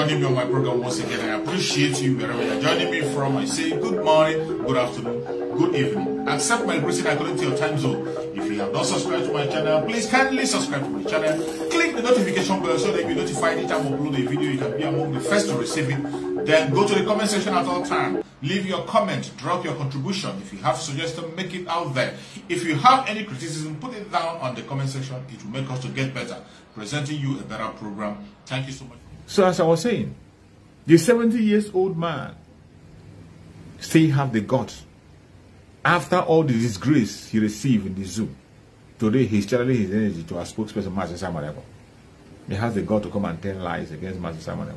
joining me on my program once again. I appreciate you wherever you're joining me from. I say good morning, good afternoon, good evening. Accept my greeting according to your time zone. If you have not subscribed to my channel, please kindly subscribe to my channel. Click the notification bell so that you'll be notified each time I upload a video. You can be among the first to receive it. Then go to the comment section at all times. Leave your comment, drop your contribution. If you have suggestions, make it out there. If you have any criticism, put it down on the comment section. It will make us to get better, presenting you a better program. Thank you so much. So as I was saying, the 70-year-old man still have the guts. After all the disgrace he received in the zoo, today he's channeling his energy to our spokesperson, Master Simon Eko. He has the gut to come and tell lies against Master Simon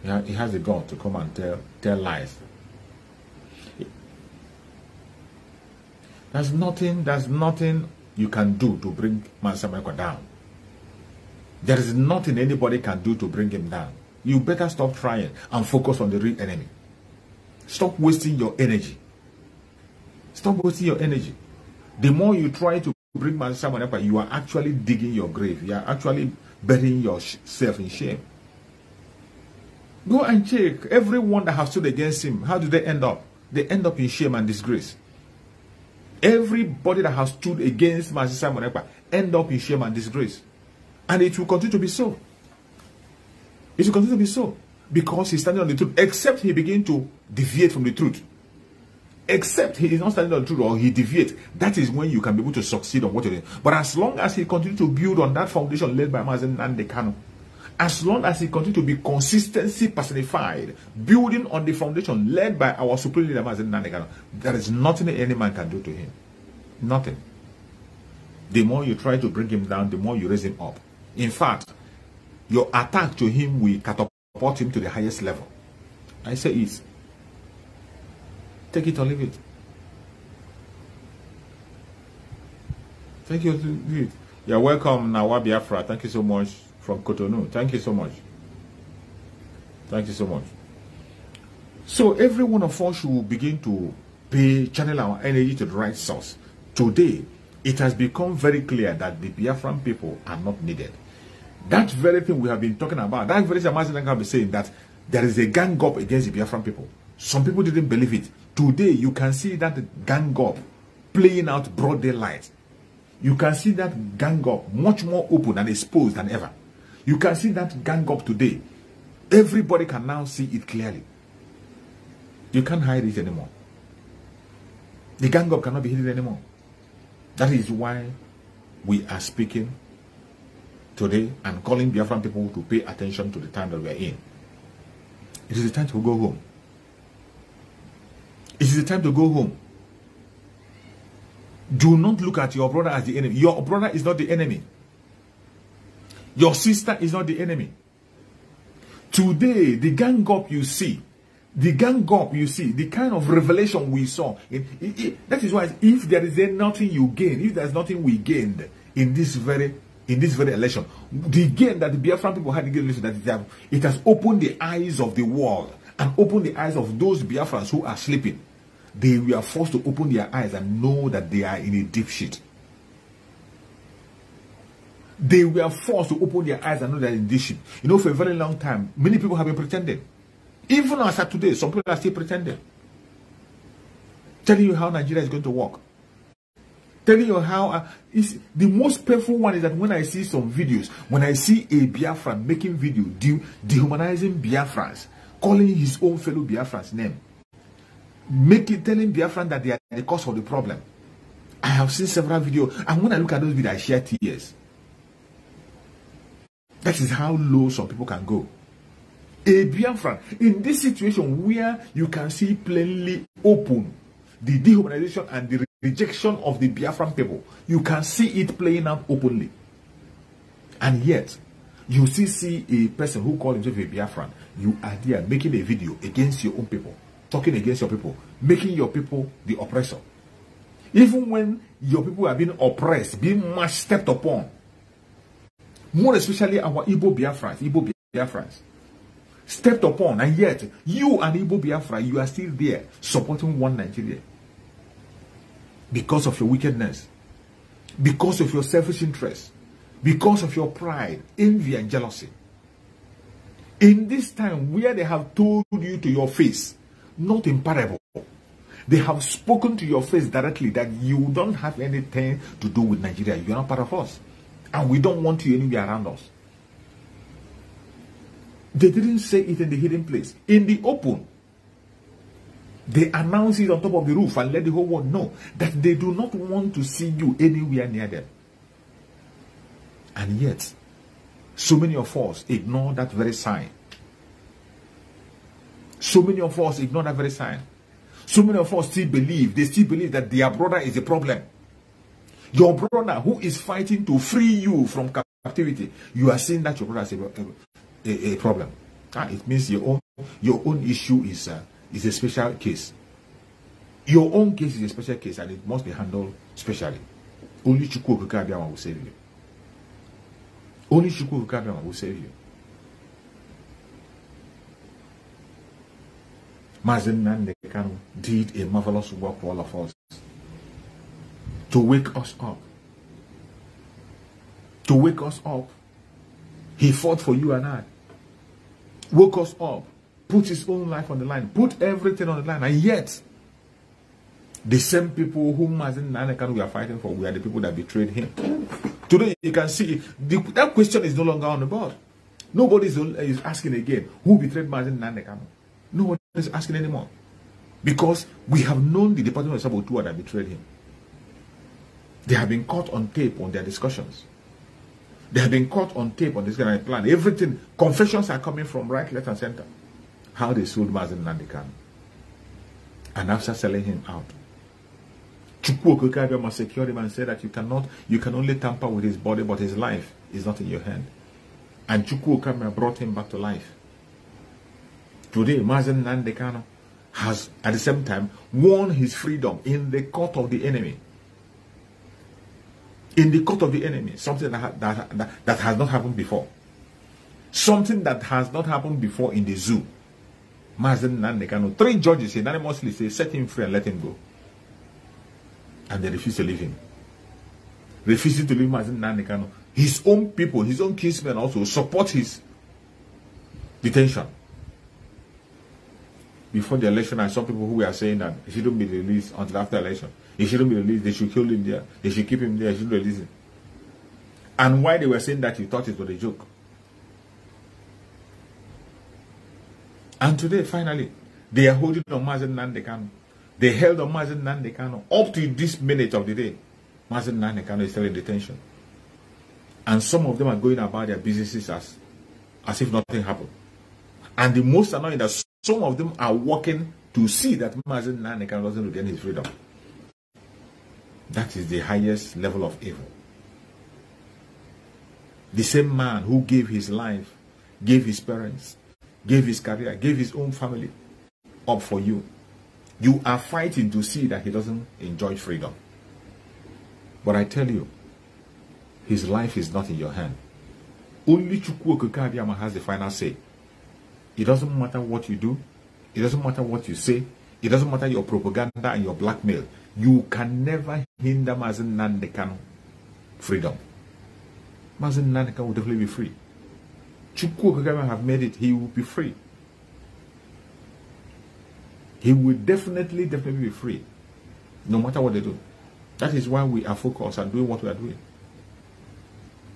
Eko. He has the gut to come and tell lies. There's nothing you can do to bring Master Simon Eko down. There is nothing anybody can do to bring him down. You better stop trying and focus on the real enemy. Stop wasting your energy. Stop wasting your energy. The more you try to bring Master Simon Eko, you are actually digging your grave. You are actually burying yourself in shame. Go and check everyone that has stood against him. How do they end up? They end up in shame and disgrace. Everybody that has stood against Master Simon Eko end up in shame and disgrace. And it will continue to be so. It will continue to be so. Because he's standing on the truth. Except he begin to deviate from the truth. Except he is not standing on the truth or he deviates. That is when you can be able to succeed on what you're doing. But as long as he continues to build on that foundation led by Mazen Nandekano, as long as he continues to be consistency personified, building on the foundation led by our supreme leader Mazen Nandekano, there is nothing any man can do to him. Nothing. The more you try to bring him down, the more you raise him up. In fact, your attack to him will catapult him to the highest level. I say it. Take it or leave it. Thank you. You're welcome, Nawa Biafra. Thank you so much from Cotonou. Thank you so much. Thank you so much. So every one of us should begin to channel our energy to the right source. Today, it has become very clear that the Biafran people are not needed. That very thing we have been talking about, that very thing Master have been saying, that there is a gang up against the Biafran people. Some people didn't believe it. Today, you can see that gang up playing out broad daylight. You can see that gang up much more open and exposed than ever. You can see that gang up today. Everybody can now see it clearly. You can't hide it anymore. The gang up cannot be hidden anymore. That is why we are speaking today and calling Biafran people to pay attention to the time that we are in. It is the time to go home. It is the time to go home. Do not look at your brother as the enemy. Your brother is not the enemy. Your sister is not the enemy. Today, the gang up you see, the kind of revelation we saw, that is why if there is nothing you gain, if there is nothing we gained in this very election, the gain that the Biafran people had against that it has opened the eyes of the world and opened the eyes of those Biafrans who are sleeping. They were forced to open their eyes and know that they are in a deep shit. They were forced to open their eyes and know that in this shit. You know, for a very long time, many people have been pretending. Even as of today, some people are still pretending. Telling you how Nigeria is going to work. Telling you how the most painful one is that when I see some videos, when I see a Biafran making video dehumanizing Biafrans, calling his own fellow Biafrans name, telling Biafran that they are the cause of the problem. I have seen several videos, and when I look at those videos, I share tears. That is how low some people can go. A Biafran, in this situation where you can see plainly open the dehumanization and the rejection of the Biafran people, you can see it playing out openly. And yet, you still see a person who calls himself a Biafran. You are there making a video against your own people, talking against your people, making your people the oppressor. Even when your people are being oppressed, being much stepped upon, more especially our Igbo Biafrans, stepped upon, and yet you and Igbo Biafra, you are still there supporting one Nigeria because of your wickedness, because of your selfish interest, because of your pride, envy, and jealousy. In this time where they have told you to your face, not in parable, they have spoken to your face directly that you don't have anything to do with Nigeria. You are not part of us. And we don't want you anywhere around us. They didn't say it in the hidden place. In the open, they announced it on top of the roof and let the whole world know that they do not want to see you anywhere near them. And yet, so many of us ignore that very sign. So many of us ignore that very sign. So many of us still believe that their brother is a problem. Your brother who is fighting to free you from captivity, you are saying that your brother is a problem. It means your own issue is a special case. Your own case is a special case and it must be handled specially. Only Chukwu Okike will save you. Only Chukwu Okike will save you. Mazen Nnamdi Kanu did a marvelous work for all of us. To wake us up. To wake us up. He fought for you and I. Woke us up. Put his own life on the line. Put everything on the line. And yet, the same people whom Mazen Nnamdi Kanu we are fighting for, we are the people that betrayed him. Today, you can see that question is no longer on the board. Nobody is asking again, who betrayed Mazen Nnamdi Kanu? Nobody is asking anymore. Because we have known the Department of Sabotua that betrayed him. They have been caught on tape on their discussions. They have been caught on tape on this kind of plan. Everything, confessions are coming from right, left, and center. How they sold Mazen Nnamdi Kanu. And after selling him out, Chukwu Okike must secure him and say that you can only tamper with his body, but his life is not in your hand. And Chukwu Okike brought him back to life. Today, Mazen Nnamdi Kanu has, at the same time, won his freedom in the court of the enemy. In the court of the enemy, something that has not happened before. Something that has not happened before in the zoo. Mazen Nnamdi Kanu, 3 judges unanimously say, set him free and let him go. And they refuse to leave him. Refusing to leave Mazen Nnamdi Kanu. His own people, his own kinsmen also support his detention. Before the election, I saw people who were saying that he shouldn't be released until after the election. He shouldn't be released. They should kill him there. They should keep him there. They shouldn't release him. And why they were saying that, you thought it was a joke. And today, finally, they are holding on Mazen Nnamdi Kanu. They held on Mazen Nnamdi Kanu up to this minute of the day. Mazen Nnamdi Kanu is still in detention. And some of them are going about their businesses as if nothing happened. And the most annoying that some of them are working to see that Mazen Nnamdi Kanu doesn't regain his freedom. That is the highest level of evil. The same man who gave his life, gave his parents, gave his career, gave his own family up for you. You are fighting to see that he doesn't enjoy freedom. But I tell you, his life is not in your hand. Only Chukwu Okike has the final say. It doesn't matter what you do. It doesn't matter what you say. It doesn't matter your propaganda and your blackmail. You can never hinder Mazen Nnamdi Kanu freedom. Mazen Nnamdi Kanu will definitely be free. Chukwu Okike have made it. He will be free. He will definitely be free. No matter what they do. That is why we are focused on doing what we are doing.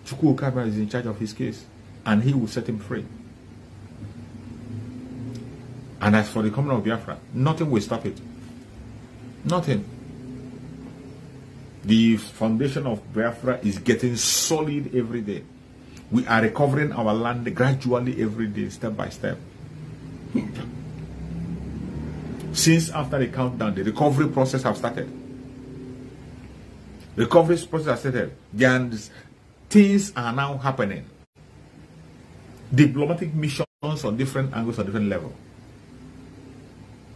Chukwu Okike is in charge of his case. And he will set him free. And as for the coming of Biafra, nothing will stop it. Nothing. The foundation of Biafra is getting solid every day. We are recovering our land gradually every day, step by step. Since after the countdown, the recovery process has started. Recovery process has started. And things are now happening. Diplomatic missions on different angles, on different levels.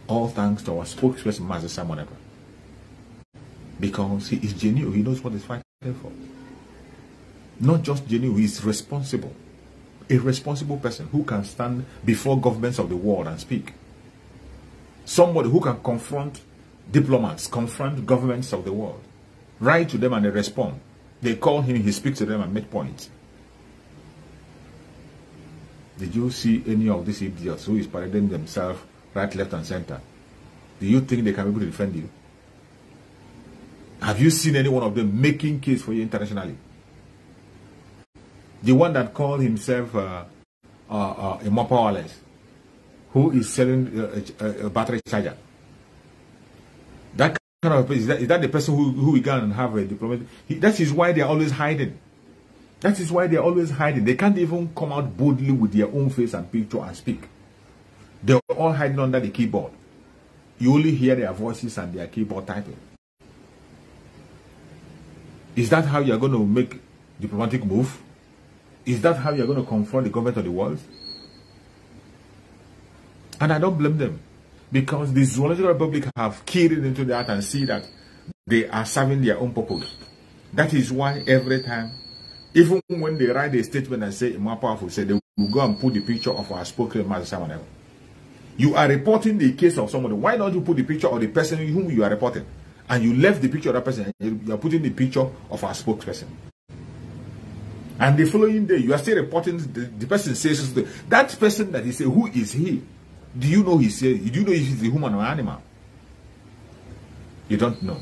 All thanks to our spokesperson, Master Simon Ekpa. Because he is genuine, he knows what he's fighting for. Not just genuine, he is responsible. A responsible person who can stand before governments of the world and speak. Somebody who can confront diplomats, confront governments of the world. Write to them and they respond. They call him, he speaks to them and make points. Did you see any of these idiots who is parading themselves right, left, and center? Do you think they can be able to defend you? Have you seen any one of them making case for you internationally? The one that called himself a more powerless, who is selling a battery charger. That kind of person, is that the person who we can have a diplomatic? That is why they are always hiding. That is why they are always hiding. They can't even come out boldly with their own face and picture and speak. They're all hiding under the keyboard. You only hear their voices and their keyboard typing. Is that how you're going to make diplomatic move? Is that how you're going to confront the government of the world? And I don't blame them, because the Zoological Republic have keyed it into that and see that they are serving their own purpose. That is why every time, even when they write a statement and say more powerful, say they will go and put the picture of our spokesman, Master Simon. You are reporting the case of somebody. Why don't you put the picture of the person whom you are reporting? And you left the picture of that person, and you are putting the picture of our spokesperson. And the following day, you are still reporting the person says that person that he said, who is he? Do you know he said? Do you know if he's a human or animal? You don't know.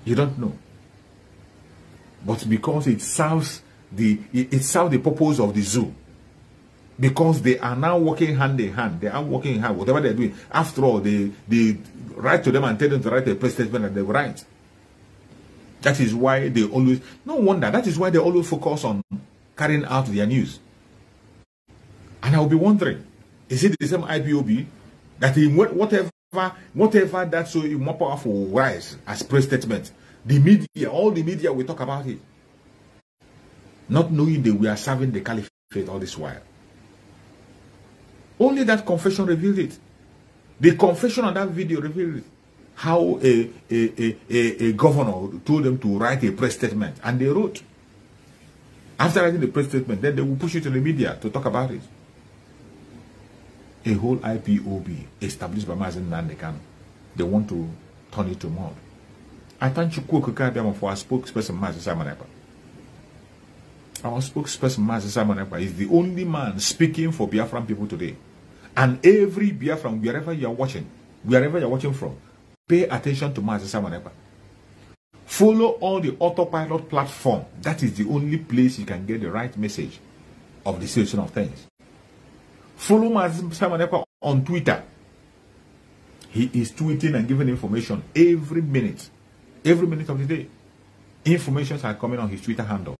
You don't know. But because it serves the purpose of the zoo. Because they are now working hand in hand. They are working in hand. Whatever they're doing. After all, they write to them and tell them to write a press statement and they write. That is why they always, no wonder, that is why they always focus on carrying out their news. And I'll be wondering, is it the same IPOB that in whatever that's so more powerful rise as press statement, the media, all the media will talk about it. Not knowing that we are serving the caliphate all this while. Only that confession revealed it. The confession on that video revealed it. How a governor told them to write a press statement, and they wrote. After writing the press statement, then they will push it to the media to talk about it. A whole IPOB established by Mazen Nandekan, they want to turn it to mud. I thank you for our spokesperson, Mazen Samanepa. Our spokesperson, Mazen Samanepa, is the only man speaking for Biafran people today. And every Biafran, wherever you're watching from, pay attention to Mazen Samanepa. Follow all the autopilot platform. That is the only place you can get the right message of the situation of things. Follow Mazen Samanepa on Twitter. He is tweeting and giving information every minute of the day. Informations are coming on his Twitter handle.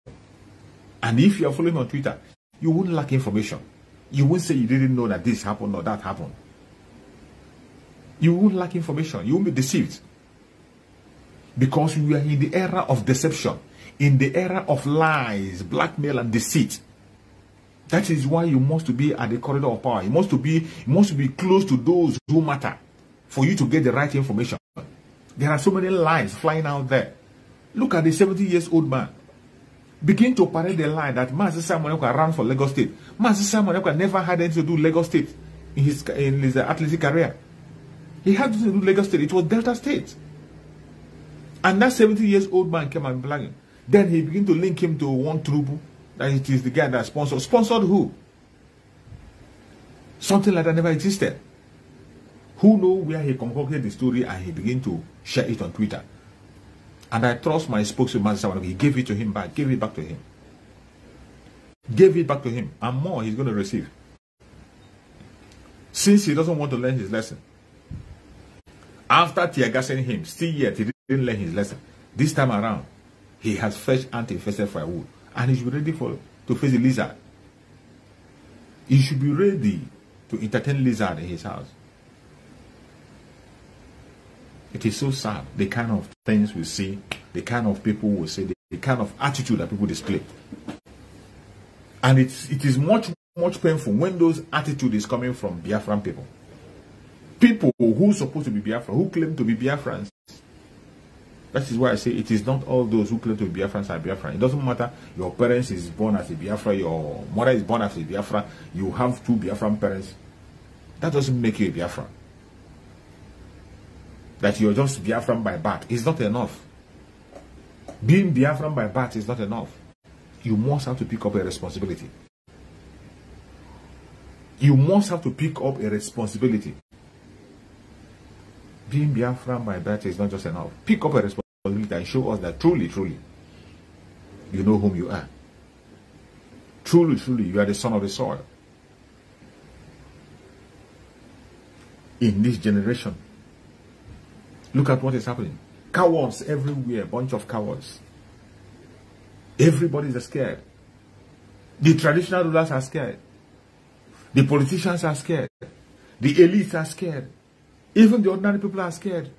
And if you are following on Twitter, you won't lack information. You won't say you didn't know that this happened or that happened. You won't lack information. You won't be deceived. Because we are in the era of deception. In the era of lies, blackmail, and deceit. That is why you must be at the corridor of power. You must be close to those who matter for you to get the right information. There are so many lies flying out there. Look at the 70-year-old man. Begin to parade the lie that Mazi Simon Ekpa ran for Lagos State. Mazi Simon Ekpa never had anything to do with Lagos State in his athletic career. He had to do Lagos State. It was Delta State. And that 70-year-old man came and blagging. Then he began to link him to one Trubu. That it is the guy that sponsored. Sponsored who? Something like that never existed. Who knows where he concocted the story and he began to share it on Twitter. And I trust my spokesman, he gave it to him back, gave it back to him. Gave it back to him, and more he's going to receive. Since he doesn't want to learn his lesson. After tear-gassing him, still yet he didn't learn his lesson. This time around, he has fetched anti-infested firewood. And he should be ready to face the lizard. He should be ready to entertain lizard in his house. It is so sad, the kind of things we see, the kind of people we see, the kind of attitude that people display. And it is much painful when those attitude is coming from Biafran people. People who are supposed to be Biafran, who claim to be Biafrans. That is why I say it is not all those who claim to be Biafrans are Biafran. It doesn't matter your parents is born as a Biafra, your mother is born as a Biafra, you have two Biafran parents. That doesn't make you a Biafran. That you're just Biafran by birth is not enough. Being Biafran by birth is not enough. You must have to pick up a responsibility. You must have to pick up a responsibility. Being Biafran by birth is not just enough. Pick up a responsibility and show us that truly, truly, you know whom you are. Truly, truly, you are the son of the soil. In this generation, look at what is happening. Cowards everywhere, bunch of cowards. Everybody is scared. The traditional rulers are scared. The politicians are scared. The elites are scared. Even the ordinary people are scared.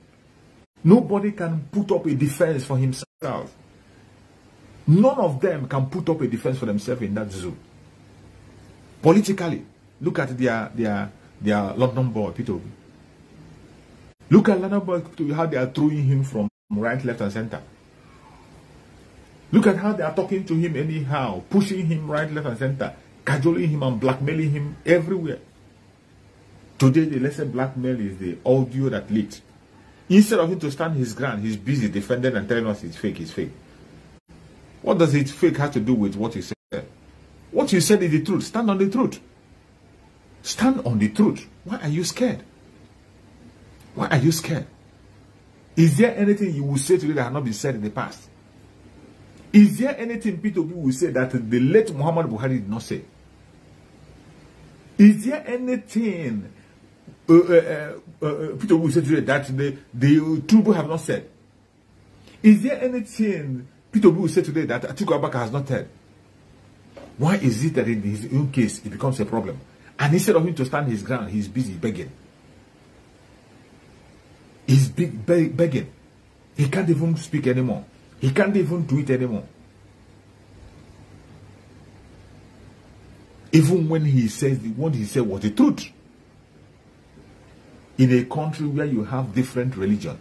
Nobody can put up a defense for himself. None of them can put up a defense for themselves in that zoo. Politically, look at their London boy, Peter. Look at London boy, how they are throwing him from right, left, and center. Look at how they are talking to him anyhow, pushing him right, left, and center, cajoling him and blackmailing him everywhere. Today, the lesson blackmail is the audio that leaked. Instead of him to stand his ground, he's busy defending and telling us it's fake, it's fake. What does it fake have to do with what you said? What you said is the truth. Stand on the truth. Stand on the truth. Why are you scared? Why are you scared? Is there anything you will say today that has not been said in the past? Is there anything Peter will say that the late Muhammad Buhari did not say? Is there anything Peter will say today that the Trubu have not said? Is there anything Peter will say today that Atiku Abubakar has not said? Why is it that in his own case it becomes a problem? And instead of him to stand his ground, he's busy begging. He's begging. He can't even speak anymore. He can't even do it anymore. Even when he says what he said was the truth. In a country where you have different religions,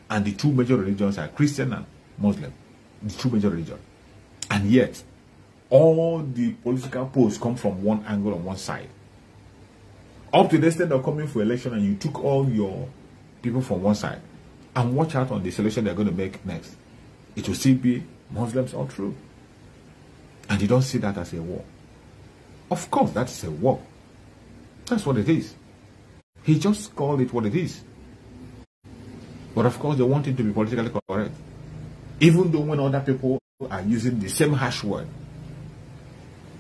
and the two major religions are Christian and Muslim, the two major religions, and yet all the political posts come from one angle on one side. Up to the extent of coming for election, and you took all your people from one side, and watch out on the selection they're going to make next. It will still be Muslims all through. And you don't see that as a war. Of course, that's a war. That's what it is. He just called it what it is. But of course, they want it to be politically correct. Even though when other people are using the same harsh word.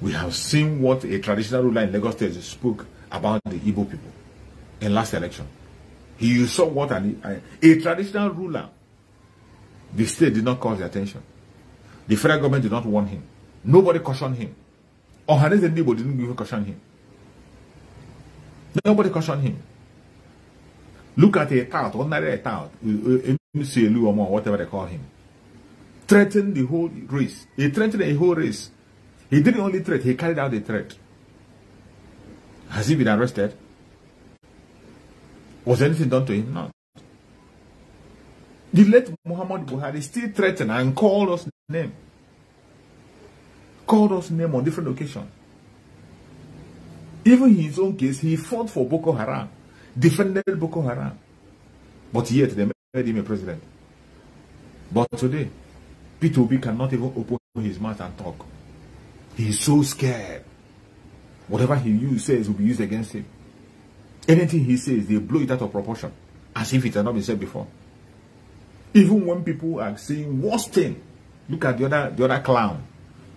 We have seen what a traditional ruler in Lagos State spoke about the Igbo people in last election. He saw what a traditional ruler. The state did not call the attention. The federal government did not warn him. Nobody cautioned him. Ohanes and Igbo didn't even caution him. Nobody cautioned him. Look at a tout, ordinary tout, MCLU or whatever they call him. Threatened the whole race. He threatened a whole race. He didn't only threat, he carried out the threat. Has he been arrested? Was anything done to him? No. The late Muhammad Buhari still threatened and called us name. Called us name on different occasions. Even in his own case, he fought for Boko Haram, defended Boko Haram. But yet they made him a president. But today, P2B cannot even open his mouth and talk. He's so scared. Whatever he says will be used against him. Anything he says, they blow it out of proportion, as if it had not been said before. Even when people are saying worst thing, look at the other clown.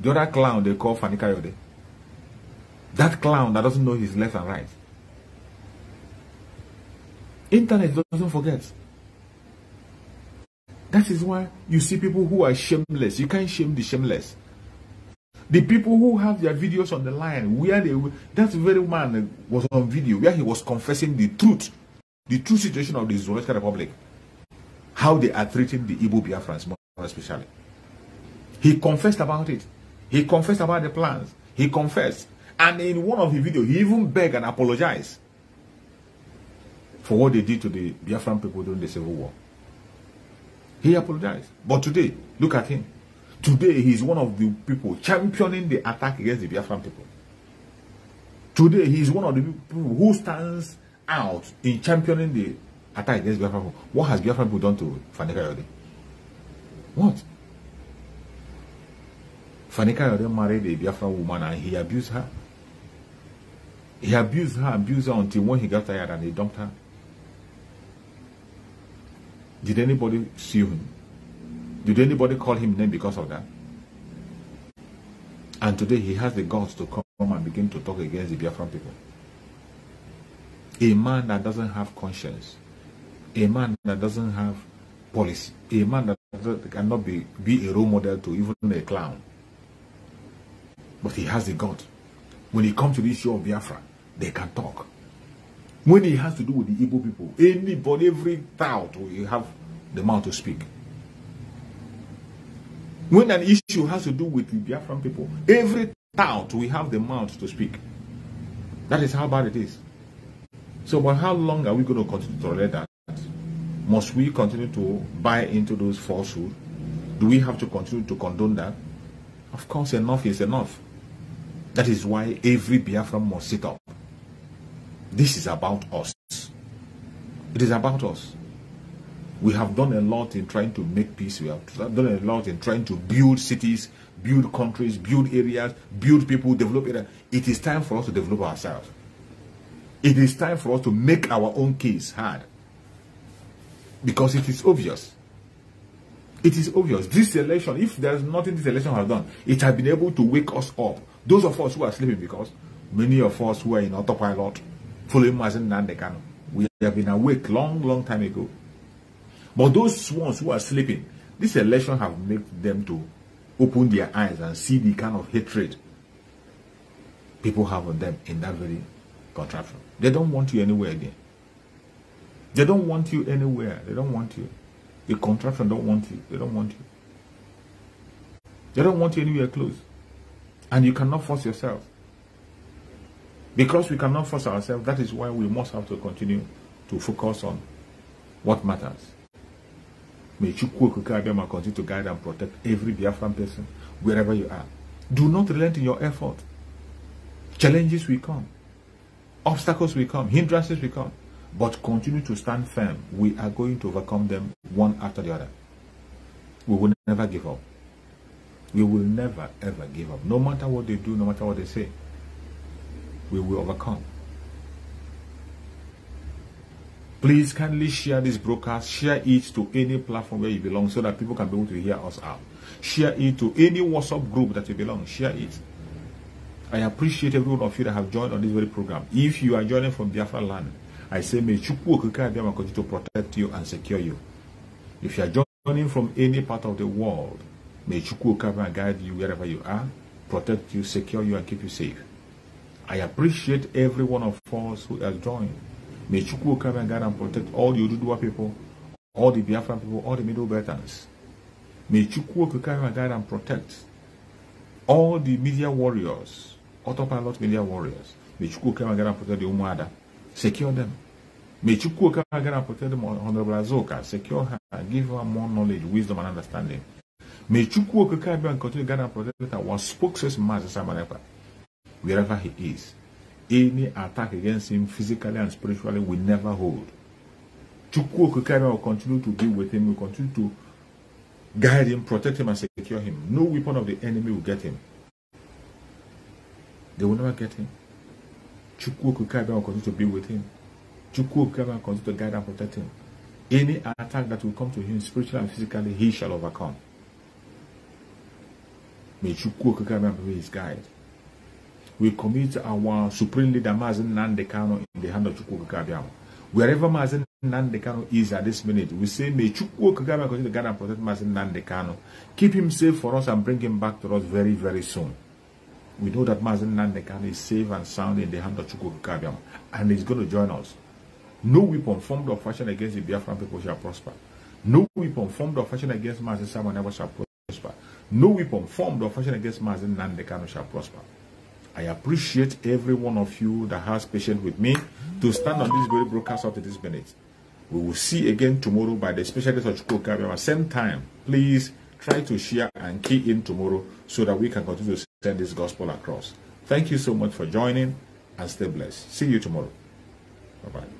The other clown they call Fani Kayode. That clown that doesn't know his left and right. Internet doesn't forget. That is why you see people who are shameless. You can't shame the shameless. The people who have their videos on the line, where that very man was on video, where he was confessing the true situation of the Zoological Republic, how they are treating the Igbo Biafrans, more especially. He confessed about it. He confessed about the plans. He confessed. And in one of his videos, he even begged and apologized for what they did to the Biafran people during the Civil War. He apologized. But today, look at him. Today, he is one of the people championing the attack against the Biafran people. Today, he is one of the people who stands out in championing the attack against Biafran people. What has Biafran people done to Fani Kayode? What? Fanika Yode married a Biafra woman and he abused her. He abused her until when he got tired and he dumped her. Did anybody sue him? Did anybody call him name because of that? And today he has the guts to come and begin to talk against the Biafran people. A man that doesn't have conscience, a man that doesn't have policy, a man that cannot be a role model to even a clown. But he has the gut. When he comes to the issue of Biafra, they can talk. When it has to do with the Igbo people, anybody, every tout will have the mouth to speak. When an issue has to do with the Biafran people, every tout will have the mouth to speak. That is how bad it is. So, but how long are we going to continue to tolerate that? Must we continue to buy into those falsehoods? Do we have to continue to condone that? Of course, enough is enough. That is why every Biafran must sit up. This is about us. It is about us. We have done a lot in trying to make peace. We have done a lot in trying to build cities, build countries, build areas, build people, develop areas. It is time for us to develop ourselves. It is time for us to make our own case hard. Because it is obvious. It is obvious. This election, if there is nothing this election has done, it has been able to wake us up. Those of us who are sleeping, because many of us who are in autopilot, following Mazen Nandekano, we have been awake long time ago. But those ones who are sleeping, this election have made them to open their eyes and see the kind of hatred people have on them in that very contraption. They don't want you anywhere again. They don't want you anywhere. They don't want you. The contraption don't want you. They don't want you. They don't want you anywhere close. And you cannot force yourself. Because we cannot force ourselves, that is why we must have to continue to focus on what matters. May Chukwu Abiyama continue to guide and protect every Biafran person, wherever you are. Do not relent in your effort. Challenges will come. Obstacles will come. Hindrances will come. But continue to stand firm. We are going to overcome them one after the other. We will never give up. We will never ever give up. No matter what they do, no matter what they say, we will overcome. Please kindly share this broadcast. Share it to any platform where you belong so that people can be able to hear us out. Share it to any WhatsApp group that you belong. Share it. I appreciate every one of you that have joined on this very program. If you are joining from Biafra land, I say may Chukwu Abiyama continue to protect you and secure you. If you are joining from any part of the world, may Chukwu Abiyama guide you wherever you are, protect you, secure you, and keep you safe. I appreciate every one of us who has joined. May Chukwu Abiyama guide and protect all the Ududua people, all the Biafran people, all the Middle Beltans. May Chukwu Abiyama guide and protect all the media warriors, autopilot media warriors. May Chukwu Abiyama guide and protect the Umuada. Secure them. May Chukwu Abiyama guide and protect the Honorable Asorock. Secure her. Give her more knowledge, wisdom, and understanding. May Chukwu Abiyama continue to guide and protect our spokesperson, Master Samanepa, wherever he is. Any attack against him, physically and spiritually, will never hold. Chukwu Abiyama will continue to be with him, will continue to guide him, protect him, and secure him. No weapon of the enemy will get him. They will never get him. Chukwu Abiyama will continue to be with him. Chukwu Abiyama will continue to guide and protect him. Any attack that will come to him, spiritually and physically, he shall overcome. May Chukwu Abiyama be his guide. We commit our supreme leader, Mazen Nandekano, in the hand of Chukwu Abiyama. Wherever Mazen Nandekano is at this minute, we say, may Chukwu Abiyama continue to guide and protect Mazen Nandekano. Keep him safe for us and bring him back to us very, very soon. We know that Mazen Nandekano is safe and sound in the hand of Chukwu Abiyama, and he's going to join us. No weapon formed or fashioned against the Biafran people shall prosper. No weapon formed or fashioned against Mazen Samanepa shall prosper. No weapon formed or fashioned against Mazen Nandekano shall prosper. I appreciate every one of you that has patience with me to stand on this very broadcast up to this minute. We will see again tomorrow by the specialist of Chukwu Abiyama. Same time, please try to share and key in tomorrow so that we can continue to send this gospel across. Thank you so much for joining and stay blessed. See you tomorrow. Bye-bye.